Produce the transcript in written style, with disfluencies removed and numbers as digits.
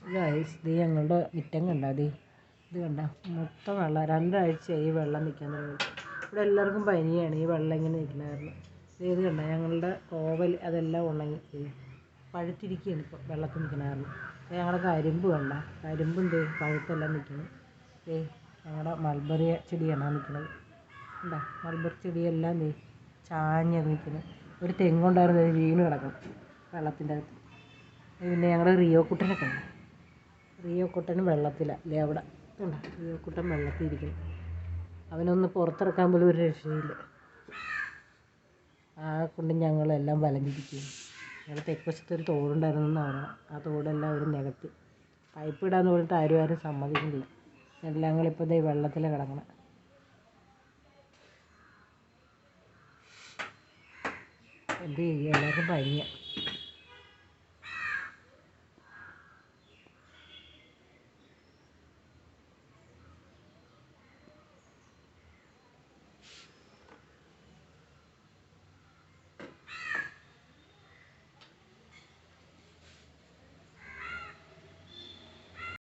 Guys ഇത് ഞങ്ങളുടെ മുറ്റം കണ്ട ഇത് കണ്ട മൊത്തം വെള്ളം. 2 ആഴ്ചയായി ഈ വെള്ളം നിൽക്കാൻ തുടങ്ങി. ഇവിടെ എല്ലാവർക്കും പനിയാണ്. ഈ വെള്ളം ഇങ്ങനെ നിൽക്കണമായിരുന്നു. ഇത് കണ്ട ഞങ്ങളുടെ കോവൽ അതെല്ലാം ഉണങ്ങി പഴുത്തിരിക്കുകയാണ് ഇപ്പോൾ വെള്ളത്തിൽ നിൽക്കണമായിരുന്നു. ഞങ്ങളുടെ കരിമ്പ് കണ്ട കരിമ്പുണ്ട് പഴുത്തെല്ലാം നിൽക്കുന്നു. ഞങ്ങളുടെ മൾബറി ചെടിയാണ് നിൽക്കുന്നത്. കണ്ട മൾബറി ചെടിയെല്ലാം ചാഞ്ഞ് നിൽക്കുന്നത്. ഒരു തെങ്ങുണ്ടായിരുന്നു വീണ് കിടക്കണം വെള്ളത്തിൻ്റെ അകത്ത്. പിന്നെ ഞങ്ങളുടെ റിയോ കുട്ടനൊക്കെ ഉണ്ട്. റിയോ കുട്ടനും വെള്ളത്തിലല്ലേ അവിടെ ഉണ്ട്. റിയോ കുട്ടൻ വെള്ളത്തിലിരിക്കുന്നു. അവനൊന്ന് പുറത്തിറക്കാൻ പോലും ഒരു രക്ഷയില്ല. ആ കൊണ്ട് ഞങ്ങളെല്ലാം വലഞ്ഞിരിക്കുകയും ഞങ്ങളുടെ തെക്കുവശത്തൊരു തോടുണ്ടായിരുന്നെന്ന് പറയണം. ആ തോടെല്ലാം അവർ നികത്തി. പൈപ്പ് ഇടാന്ന് പറഞ്ഞിട്ട് ആരും സമ്മതിക്കുന്നില്ല. എല്ലാം ഞങ്ങളിപ്പോൾ ഈ വെള്ളത്തിലാണ് കിടക്കണം. എന്ത് ചെയ്യുക, എല്ലാവർക്കും പനിയാണ്.